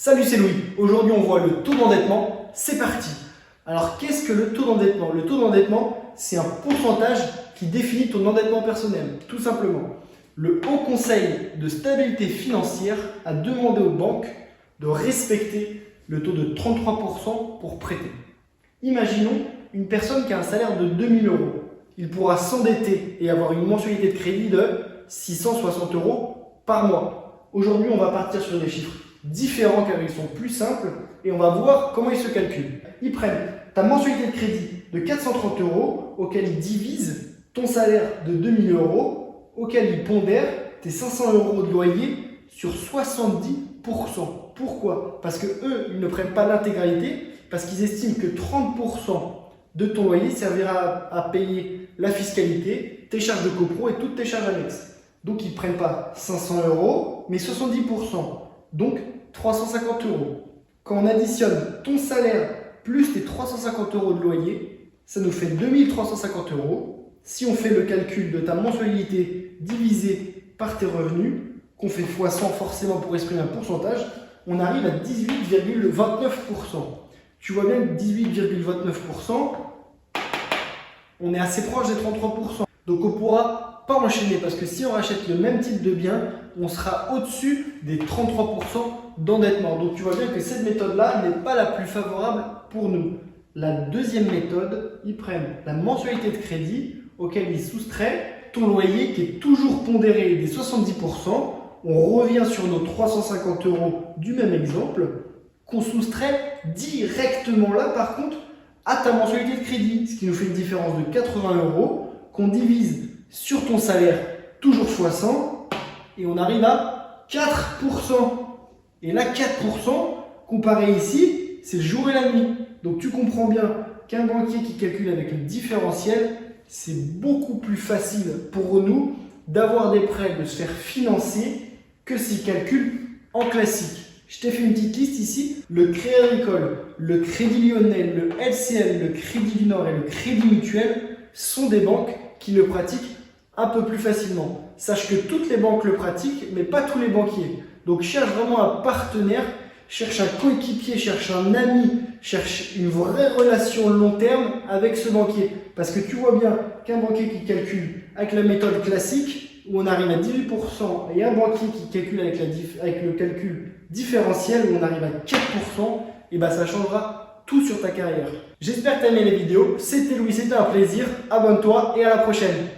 Salut, c'est Louis. Aujourd'hui, on voit le taux d'endettement. C'est parti. Alors, qu'est-ce que le taux d'endettement? Le taux d'endettement, c'est un pourcentage qui définit ton endettement personnel, tout simplement. Le Haut Conseil de stabilité financière a demandé aux banques de respecter le taux de 33% pour prêter. Imaginons une personne qui a un salaire de 2000 euros. Il pourra s'endetter et avoir une mensualité de crédit de 660 euros par mois. Aujourd'hui, on va partir sur des chiffres différents car ils sont plus simples et on va voir comment ils se calculent. Ils prennent ta mensualité de crédit de 430 euros auquel ils divisent ton salaire de 2000 euros auquel ils pondèrent tes 500 euros de loyer sur 70%. Pourquoi? Parce que eux, ils ne prennent pas l'intégralité parce qu'ils estiment que 30% de ton loyer servira à payer la fiscalité, tes charges de copro et toutes tes charges annexes. Donc ils ne prennent pas 500 euros mais 70%. Donc 350 euros. Quand on additionne ton salaire plus tes 350 euros de loyer, ça nous fait 2350 euros. Si on fait le calcul de ta mensualité divisé par tes revenus, qu'on fait x 100 forcément pour exprimer un pourcentage, on arrive à 18,29%. Tu vois bien que 18,29%, on est assez proche des 33%. Donc on ne pourra pas enchaîner parce que si on rachète le même type de bien, on sera au-dessus des 33% d'endettement. Donc tu vois bien que cette méthode-là n'est pas la plus favorable pour nous. La deuxième méthode, ils prennent la mensualité de crédit auquel ils soustraient ton loyer qui est toujours pondéré des 70%. On revient sur nos 350 euros du même exemple qu'on soustrait directement là par contre à ta mensualité de crédit, ce qui nous fait une différence de 80 euros qu'on divise sur ton salaire toujours x 100 et on arrive à 4%. Et là 4% comparé ici, c'est le jour et la nuit. Donc tu comprends bien qu'un banquier qui calcule avec le différentiel, c'est beaucoup plus facile pour nous d'avoir des prêts, de se faire financer que s'il calcule en classique. Je t'ai fait une petite liste ici. Le Crédit Agricole, le Crédit Lyonnais, le LCL, le Crédit du Nord et le Crédit Mutuel sont des banques qui le pratiquent un peu plus facilement. Sache que toutes les banques le pratiquent, mais pas tous les banquiers. Donc cherche vraiment un partenaire, cherche un coéquipier, cherche un ami, cherche une vraie relation long terme avec ce banquier. Parce que tu vois bien qu'un banquier qui calcule avec la méthode classique, où on arrive à 18%, et un banquier qui calcule avec le calcul différentiel, où on arrive à 4%, et ben ça changera tout sur ta carrière. J'espère que tu as aimé les vidéos. C'était Louis, c'était un plaisir. Abonne-toi et à la prochaine.